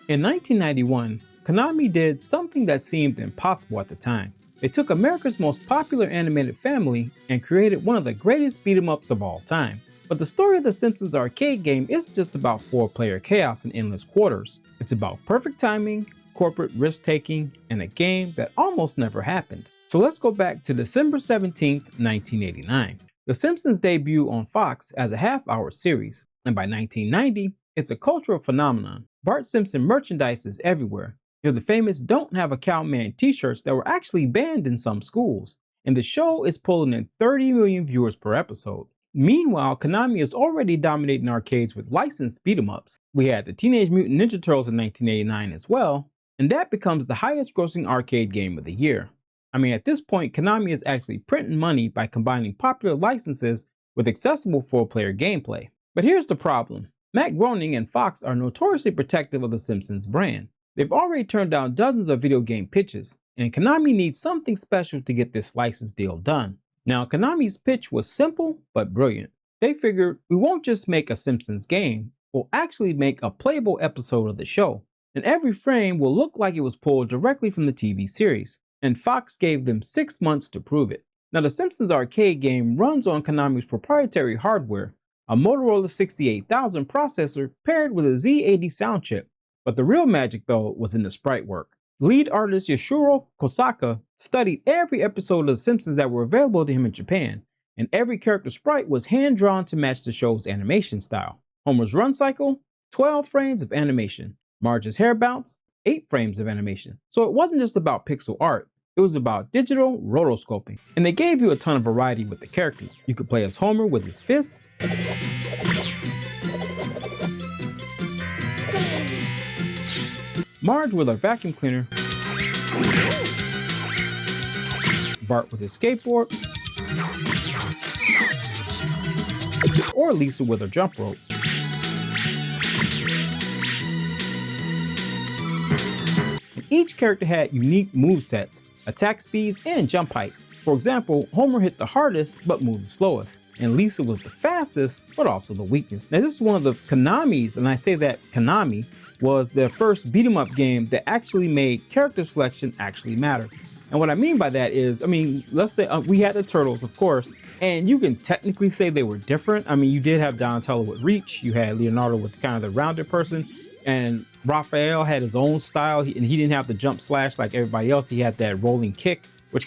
In 1991, Konami did something that seemed impossible at the time. They took America's most popular animated family and created one of the greatest beat-em-ups of all time. But the story of the Simpsons Arcade Game isn't just about 4-player chaos and endless quarters. It's about perfect timing, corporate risk-taking, and a game that almost never happened. So let's go back to December 17, 1989. The Simpsons debuted on Fox as a half-hour series, and by 1990, it's a cultural phenomenon. Bart Simpson merchandise is everywhere. You have the famous Don't Have a Cowman t-shirts that were actually banned in some schools, and the show is pulling in 30 million viewers per episode. Meanwhile, Konami is already dominating arcades with licensed beat-em-ups. We had the Teenage Mutant Ninja Turtles in 1989 as well, and that becomes the highest grossing arcade game of the year. I mean, at this point, Konami is actually printing money by combining popular licenses with accessible 4-player gameplay. But here's the problem. Matt Groening and Fox are notoriously protective of the Simpsons brand. They've already turned down dozens of video game pitches, and Konami needs something special to get this license deal done. Now, Konami's pitch was simple but brilliant. They figured, we won't just make a Simpsons game, we'll actually make a playable episode of the show, and every frame will look like it was pulled directly from the TV series, and Fox gave them 6 months to prove it. Now, the Simpsons Arcade Game runs on Konami's proprietary hardware, a Motorola 68000 processor paired with a Z80 sound chip, but the real magic though was in the sprite work. Lead artist Yoshiro Kosaka studied every episode of The Simpsons that were available to him in Japan, and every character sprite was hand-drawn to match the show's animation style. Homer's run cycle, 12 frames of animation. Marge's hair bounce, 8 frames of animation. So it wasn't just about pixel art, it was about digital rotoscoping. And they gave you a ton of variety with the character. You could play as Homer with his fists, Marge with her vacuum cleaner, Bart with his skateboard, or Lisa with her jump rope. And each character had unique movesets, attack speeds, and jump heights. For example, Homer hit the hardest but moved the slowest, and Lisa was the fastest but also the weakest. Now this is one of the Konami's, and I say that Konami was their first beat 'em up game that actually made character selection actually matter. And what I mean by that is, I mean, let's say we had the Turtles, of course, and you can technically say they were different. I mean, you did have Donatello with reach, you had Leonardo with kind of the rounded person, and Raphael had his own style, and he didn't have the jump slash like everybody else. He had that rolling kick, which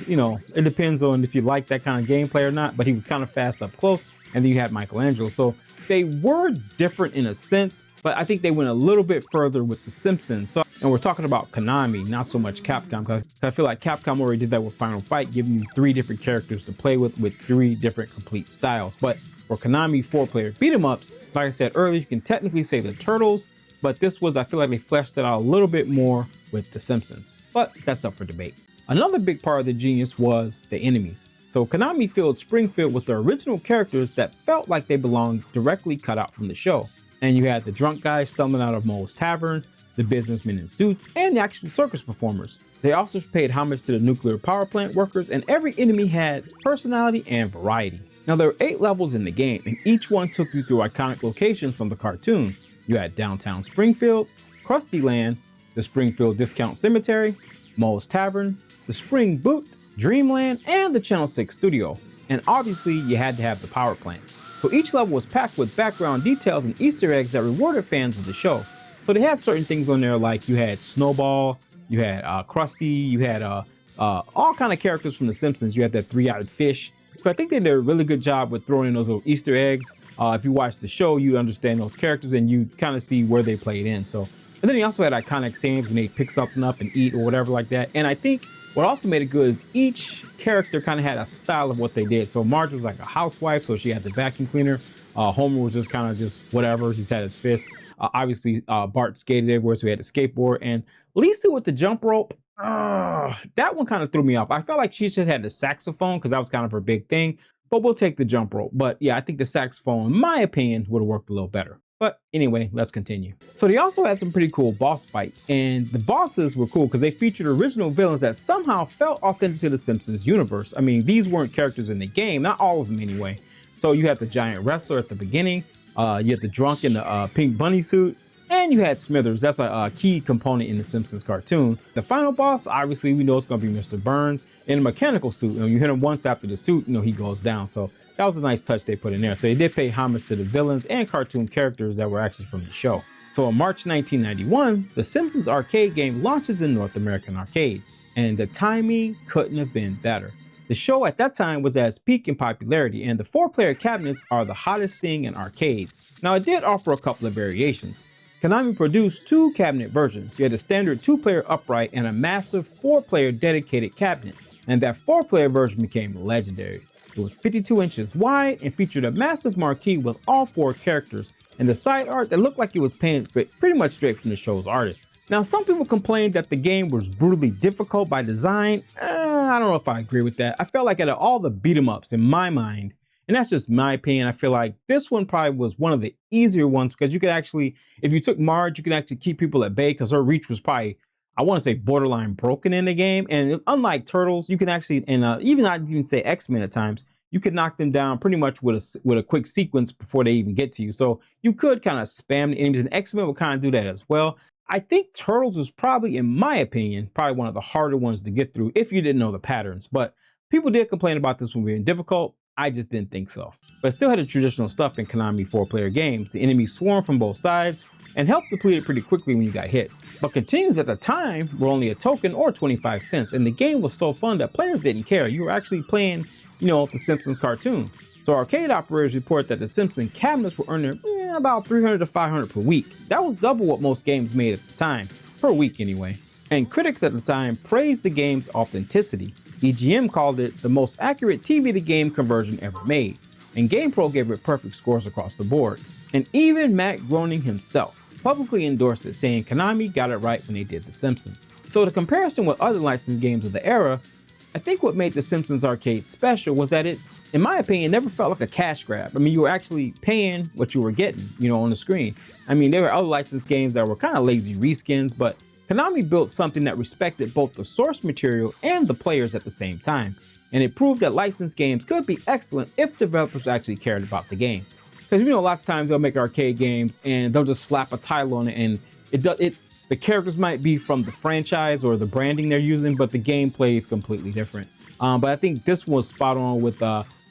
you know, it depends on if you like that kind of gameplay or not, but he was kind of fast up close. And then you had Michelangelo. So they were different in a sense, but I think they went a little bit further with the Simpsons. So, and we're talking about Konami, not so much Capcom, because I feel like Capcom already did that with Final Fight, giving you 3 different characters to play with 3 different complete styles. But for Konami 4-player beat 'em ups, like I said earlier, you can technically say the Turtles, but this was, I feel like they fleshed it out a little bit more with the Simpsons. But that's up for debate. Another big part of the genius was the enemies. So Konami filled Springfield with the original characters that felt like they belonged directly cut out from the show. And you had the drunk guys stumbling out of Moe's Tavern, the businessmen in suits, and the actual circus performers. They also paid homage to the nuclear power plant workers, and every enemy had personality and variety. Now there were 8 levels in the game, and each one took you through iconic locations from the cartoon. You had downtown Springfield, Krusty Land, the Springfield Discount Cemetery, Moe's Tavern, the Spring Boot, Dreamland, and the Channel 6 studio. And obviously you had to have the power plant. So each level was packed with background details and Easter eggs that rewarded fans of the show. So they had certain things on there, like you had Snowball, you had Krusty, you had all kind of characters from The Simpsons. You had that 3-eyed fish. So I think they did a really good job with throwing in those little Easter eggs. If you watch the show, you understand those characters and you kind of see where they played in. So, and then he also had iconic sayings when they pick something up and eat or whatever like that. And I think what also made it good is each character kind of had a style of what they did. So Marge was like a housewife, so she had the vacuum cleaner. Homer was just kind of just whatever. He's had his fist. Obviously, Bart skated everywhere, so he had a skateboard. And Lisa with the jump rope, that one kind of threw me off. I felt like she should have had the saxophone because that was kind of her big thing. But we'll take the jump rope. But yeah, I think the saxophone, in my opinion, would have worked a little better. But anyway, let's continue. So they also had some pretty cool boss fights, and the bosses were cool because they featured original villains that somehow felt authentic to the Simpsons universe. I mean, these weren't characters in the game, not all of them anyway, So you had the giant wrestler at the beginning, you had the drunk in the pink bunny suit, and you had Smithers. That's a key component in the Simpsons cartoon. The final boss, obviously, we know it's going to be Mr. Burns in a mechanical suit. You hit him once after the suit, he goes down. So that was a nice touch they put in there. So they did pay homage to the villains and cartoon characters that were actually from the show. So in March 1991, the Simpsons Arcade Game launches in North American arcades, and the timing couldn't have been better. The show at that time was at its peak in popularity, and the 4-player cabinets are the hottest thing in arcades. Now, it did offer a couple of variations. Konami produced 2 cabinet versions. You had a standard 2-player upright and a massive 4-player dedicated cabinet, and that 4-player version became legendary. It was 52 inches wide and featured a massive marquee with all 4 characters and the side art that looked like it was painted pretty much straight from the show's artist. Now, some people complained that the game was brutally difficult by design. I don't know if I agree with that. I felt like out of all the beat 'em ups in my mind, and that's just my opinion, I feel like this one probably was one of the easier ones because you could actually, if you took Marge, you could actually keep people at bay because her reach was probably, I want to say, borderline broken in the game. And unlike Turtles, you can actually, and even I even say X-Men at times, you could knock them down pretty much with a quick sequence before they even get to you. So you could kind of spam the enemies, and X-Men would kind of do that as well. I think Turtles was probably, in my opinion, probably one of the harder ones to get through if you didn't know the patterns. But people did complain about this one being difficult. I just didn't think so. But it still had the traditional stuff in Konami 4-player games. The enemies swarm from both sides and help deplete it pretty quickly when you got hit. But continues at the time were only a token or 25 cents, and the game was so fun that players didn't care. You were actually playing, the Simpsons cartoon. So arcade operators report that the Simpsons cabinets were earning about $300 to $500 per week. That was double what most games made at the time, per week anyway. And critics at the time praised the game's authenticity. EGM called it the most accurate TV to game conversion ever made, and GamePro gave it perfect scores across the board. And even Matt Groening himself publicly endorsed it, saying Konami got it right when they did The Simpsons. So the comparison with other licensed games of the era, I think what made The Simpsons Arcade special was that it, in my opinion, never felt like a cash grab. I mean, you were actually paying what you were getting, on the screen. I mean, there were other licensed games that were kind of lazy reskins, but Konami built something that respected both the source material and the players at the same time. And it proved that licensed games could be excellent if developers actually cared about the game. Because lots of times they'll make arcade games and they'll just slap a title on it, and the characters might be from the franchise or the branding they're using, but the gameplay is completely different. But I think this was spot on with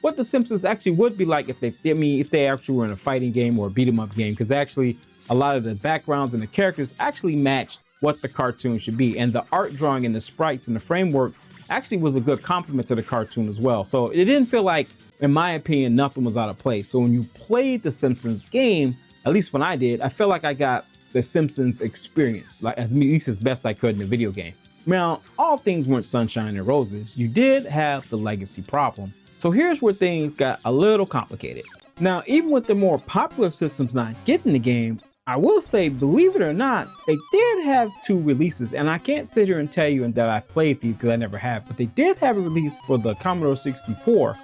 what The Simpsons actually would be like if they actually were in a fighting game or a beat 'em up game, because actually a lot of the backgrounds and the characters actually matched what the cartoon should be, and the art drawing and the sprites and the framework actually was a good complement to the cartoon as well. So it didn't feel like, in my opinion, nothing was out of place. So when you played the Simpsons game, at least when I did, I felt like I got the Simpsons experience, like at least as best I could in the video game. Now, all things weren't sunshine and roses. You did have the legacy problem. So here's where things got a little complicated. Now, even with the more popular systems not getting the game, I will say, believe it or not, they did have 2 releases, and I can't sit here and tell you that I played these because I never have, but they did have a release for the Commodore 64.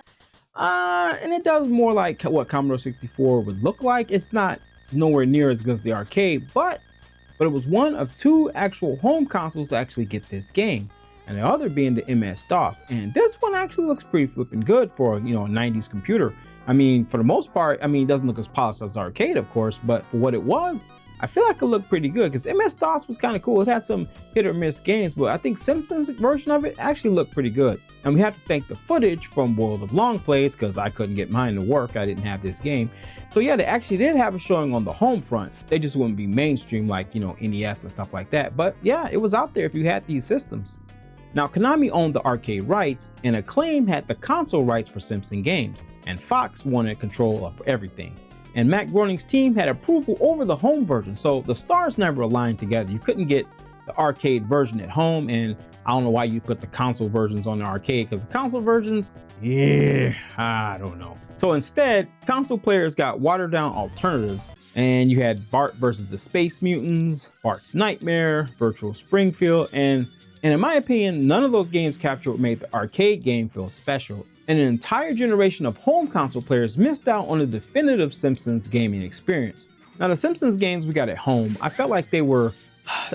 And it does more like what Commodore 64 would look like. It's not nowhere near as good as the arcade, but it was one of 2 actual home consoles to actually get this game, and the other being the MS-DOS. And this one actually looks pretty flipping good for a 90s computer. I mean, for the most part, it doesn't look as polished as the arcade, of course, but for what it was, I feel like it looked pretty good because MS-DOS was kind of cool. It had some hit or miss games, but I think Simpsons version of it actually looked pretty good. And we have to thank the footage from World of Long Plays because I couldn't get mine to work. I didn't have this game. So yeah, they actually did have a showing on the home front. They just wouldn't be mainstream like, NES and stuff like that. But yeah, it was out there if you had these systems. Now, Konami owned the arcade rights, and Acclaim had the console rights for Simpson games, and Fox wanted control of everything. And Matt Groening's team had approval over the home version, so the stars never aligned together. You couldn't get the arcade version at home, and I don't know why you put the console versions on the arcade, because the console versions, I don't know. So instead, console players got watered down alternatives, and you had Bart versus the Space Mutants, Bart's Nightmare, Virtual Springfield, and in my opinion, none of those games captured what made the arcade game feel special. And an entire generation of home console players missed out on a definitive Simpsons gaming experience. Now, the Simpsons games we got at home, I felt like they were,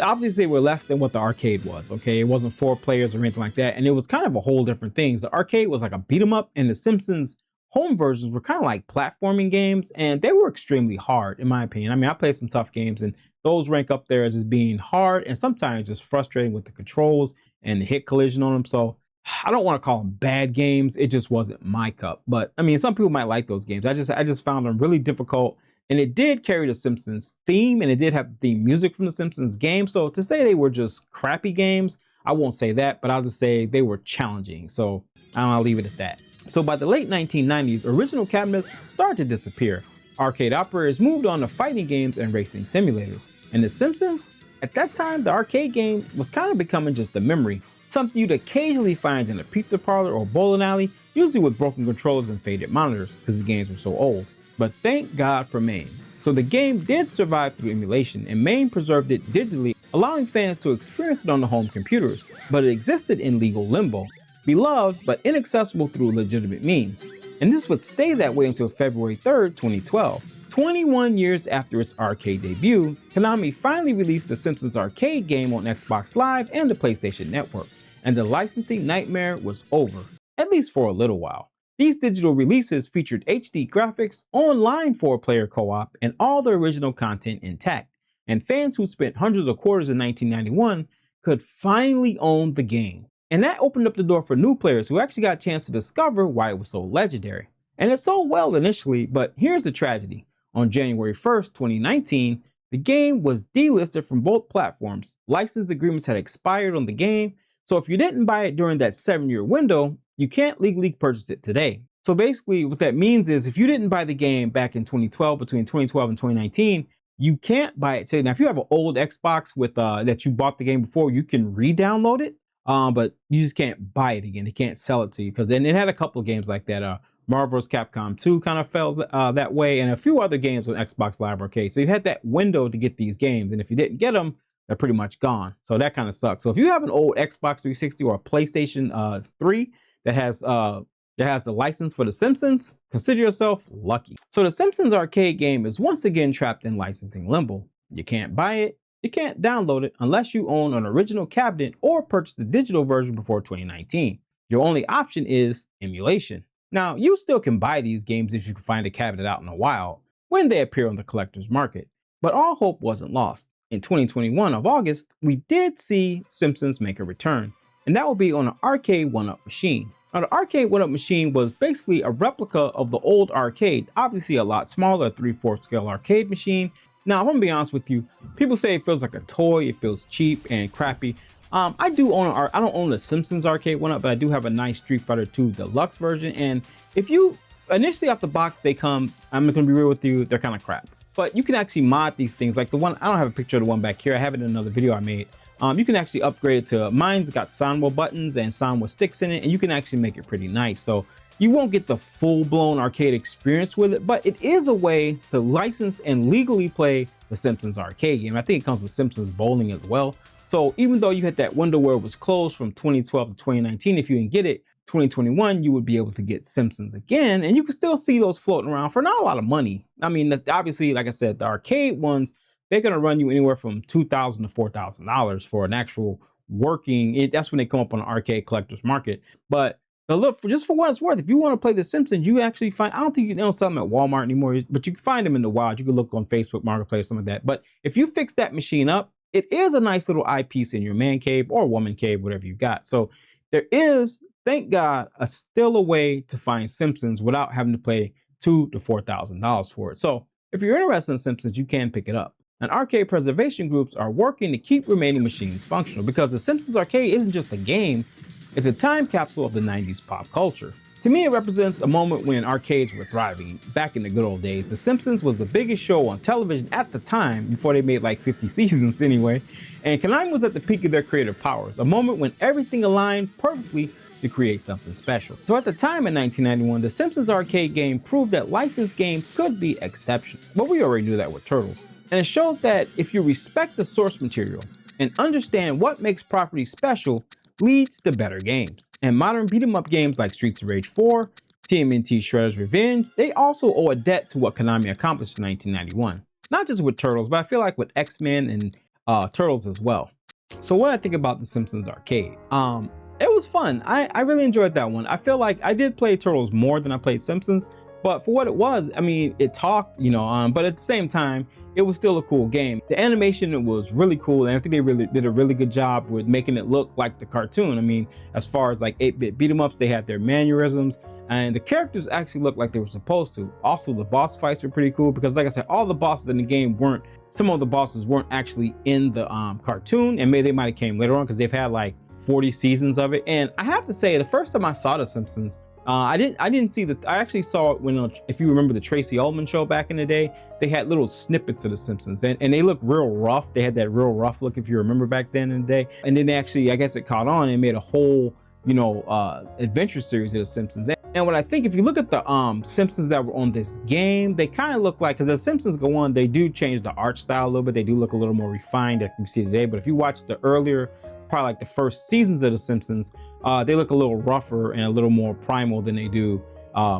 obviously they were less than what the arcade was, okay? It wasn't 4 players or anything like that, and it was kind of a whole different thing. The arcade was like a beat 'em up, and the Simpsons home versions were kind of like platforming games, and they were extremely hard, in my opinion. I mean, I played some tough games, and those rank up there as just being hard and sometimes just frustrating with the controls and the hit collision on them. So I don't want to call them bad games. It just wasn't my cup. But I mean, some people might like those games. I just found them really difficult. And it did carry the Simpsons theme, and it did have the theme music from the Simpsons game. So to say they were just crappy games, I won't say that, but I'll just say they were challenging. So I'll leave it at that. So by the late 1990s, original cabinets started to disappear. Arcade operators moved on to fighting games and racing simulators. And The Simpsons? At that time, the arcade game was kind of becoming just a memory, something you'd occasionally find in a pizza parlor or bowling alley, usually with broken controllers and faded monitors because the games were so old. But thank God for MAME. So the game did survive through emulation, and MAME preserved it digitally, allowing fans to experience it on the home computers, but it existed in legal limbo, beloved but inaccessible through legitimate means. And this would stay that way until February 3rd, 2012. 21 years after its arcade debut, Konami finally released the Simpsons Arcade Game on Xbox Live and the PlayStation Network, and the licensing nightmare was over, at least for a little while. These digital releases featured HD graphics, online 4-player co-op, and all the original content intact, and fans who spent hundreds of quarters in 1991 could finally own the game. And that opened up the door for new players who actually got a chance to discover why it was so legendary. And it sold well initially, but here's the tragedy. On January 1st, 2019, the game was delisted from both platforms. License agreements had expired on the game, so if you didn't buy it during that 7-year window, you can't legally purchase it today. So basically what that means is if you didn't buy the game back in 2012, between 2012 and 2019, you can't buy it today. Now, if you have an old Xbox with that you bought the game before, you can re-download it, but you just can't buy it again. They can't sell it to you because then it had a couple of games like that. Marvel vs. Capcom 2 kind of fell that way, and a few other games on Xbox Live Arcade. So you had that window to get these games, and if you didn't get them, they're pretty much gone. So that kind of sucks. So if you have an old Xbox 360 or a PlayStation 3 that has the license for The Simpsons, consider yourself lucky. So The Simpsons Arcade Game is once again trapped in licensing limbo. You can't buy it, you can't download it unless you own an original cabinet or purchase the digital version before 2019. Your only option is emulation. Now, you still can buy these games if you can find a cabinet out in the wild when they appear on the collector's market, but all hope wasn't lost. In 2021 of August, we did see Simpsons make a return, and that will be on an arcade 1-up machine. Now, the arcade 1-up machine was basically a replica of the old arcade, obviously a lot smaller, 3/4 scale arcade machine. Now, I'm gonna be honest with you, people say it feels like a toy, it feels cheap and crappy. I don't own the Simpsons Arcade 1-up, but I do have a nice Street Fighter 2 Deluxe version. And if you initially out the box, they come, I'm gonna be real with you, they're kind of crap. But you can actually mod these things. Like the one, I don't have a picture of the one back here. I have it in another video I made. You can actually upgrade it to, mine's got Sanwa buttons and Sanwa sticks in it, and you can actually make it pretty nice. So you won't get the full-blown arcade experience with it, but it is a way to license and legally play the Simpsons Arcade Game. I think it comes with Simpsons Bowling as well. So even though you had that window where it was closed from 2012 to 2019, if you didn't get it, 2021, you would be able to get Simpsons again, and you can still see those floating around for not a lot of money. I mean, obviously, like I said, the arcade ones, they're gonna run you anywhere from $2,000 to $4,000 for an actual working. That's when they come up on the arcade collector's market. But look, just for what it's worth, if you want to play The Simpsons, you actually find, I don't think you don't sell them at Walmart anymore, but you can find them in the wild. You can look on Facebook Marketplace, something like that. But if you fix that machine up, it is a nice little eyepiece in your man cave or woman cave, whatever you got. So there is, thank God, still a way to find Simpsons without having to pay $2,000 to $4,000 for it. So if you're interested in Simpsons, you can pick it up. And arcade preservation groups are working to keep remaining machines functional because The Simpsons Arcade isn't just a game, it's a time capsule of the 90s pop culture. To me, it represents a moment when arcades were thriving. Back in the good old days, The Simpsons was the biggest show on television at the time, before they made like 50 seasons anyway, and Konami was at the peak of their creative powers, a moment when everything aligned perfectly to create something special. So at the time in 1991, The Simpsons Arcade Game proved that licensed games could be exceptional, but we already knew that with Turtles. And it shows that if you respect the source material and understand what makes properties special, leads to better games. And modern beat-em-up games like Streets of Rage 4, TMNT Shredder's Revenge, they also owe a debt to what Konami accomplished in 1991. Not just with Turtles, but I feel like with X-Men and Turtles as well. So what I think about The Simpsons Arcade. It was fun. I really enjoyed that one. I feel like I did play Turtles more than I played Simpsons, but for what it was, I mean, it talked, but at the same time, it was still a cool game. The animation was really cool, and I think they really did a really good job with making it look like the cartoon. I mean, as far as like 8-bit beat 'em ups, they had their mannerisms, and the characters actually looked like they were supposed to. Also, the boss fights were pretty cool because, like I said, all the bosses in the game weren't. Some of the bosses weren't actually in the cartoon, and maybe they might have came later on because they've had like 40 seasons of it. And I have to say, the first time I saw The Simpsons, I didn't see the. I actually saw it when, if you remember the Tracy Ullman show back in the day, they had little snippets of The Simpsons, and they looked real rough. They had that real rough look, if you remember back then in the day. And then they actually, I guess it caught on and made a whole, adventure series of The Simpsons. And what I think, if you look at the Simpsons that were on this game, they kind of look like, because as Simpsons go on, they do change the art style a little bit. They do look a little more refined, like you see today. But if you watch the earlier, probably like the first seasons of The Simpsons, they look a little rougher and a little more primal than they do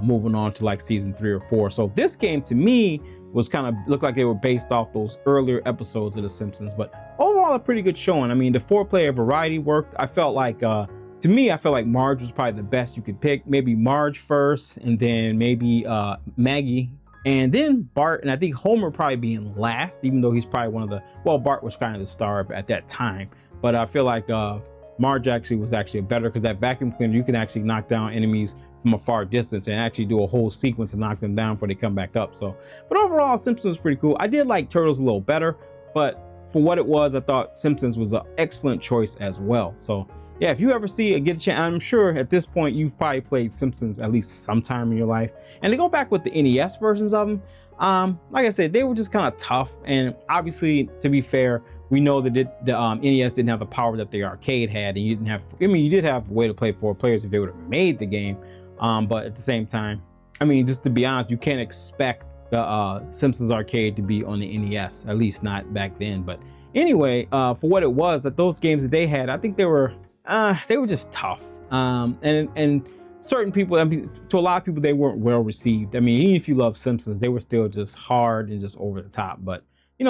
moving on to like season 3 or 4. So this game to me was kind of looked like they were based off those earlier episodes of The Simpsons. But overall, a pretty good showing. I mean, the 4-player variety worked. I felt like, to me, I felt like Marge was probably the best you could pick. Maybe Marge first, and then maybe Maggie, and then Bart, and I think Homer probably being last, even though he's probably one of the, well, Bart was kind of the star at that time. But I feel like Marge actually was actually better, because that vacuum cleaner, you can actually knock down enemies from a far distance and actually do a whole sequence and knock them down before they come back up. So, but overall, Simpsons was pretty cool. I did like Turtles a little better, but for what it was, I thought Simpsons was an excellent choice as well. So yeah, if you ever get a chance, I'm sure at this point you've probably played Simpsons at least sometime in your life. And to go back with the NES versions of them, like I said, they were just kind of tough. And obviously, to be fair, we know that the NES didn't have the power that the arcade had, and you didn't have. I mean, you did have a way to play 4 players if they would have made the game. But at the same time, I mean, just to be honest, you can't expect the Simpsons Arcade to be on the NES, at least not back then. But anyway, for what it was, that those games that they had, I think they were just tough. And certain people, I mean, to a lot of people, they weren't well received. I mean, even if you love Simpsons, they were still just hard and just over the top. But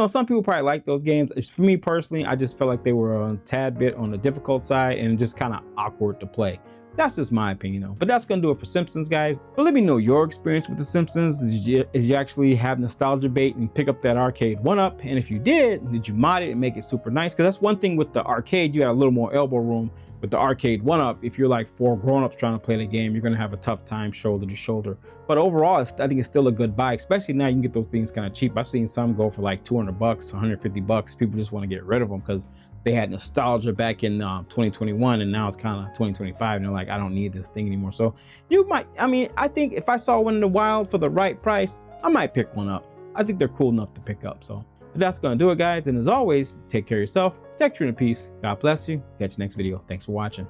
some people probably like those games. For me personally, I just felt like they were a tad bit on the difficult side and just kind of awkward to play. That's just my opinion, but that's gonna do it for Simpsons, guys. But let me know your experience with The Simpsons. Did you actually have nostalgia bait and pick up that arcade 1-up? And if you did you mod it and make it super nice? Because that's one thing with the arcade, you got a little more elbow room. With the arcade 1-up, if you're like 4 grown-ups trying to play the game, you're gonna have a tough time shoulder to shoulder. But overall, I think it's still a good buy, especially now you can get those things kind of cheap. I've seen some go for like $200, $150. People just want to get rid of them because they had nostalgia back in 2021, and now it's kind of 2025, and they're like, I don't need this thing anymore. So you might, I think if I saw one in the wild for the right price, I might pick one up. I think they're cool enough to pick up. So but that's gonna do it, guys. And as always, take care of yourself, protect your inner peace. God bless you. Catch you next video. Thanks for watching.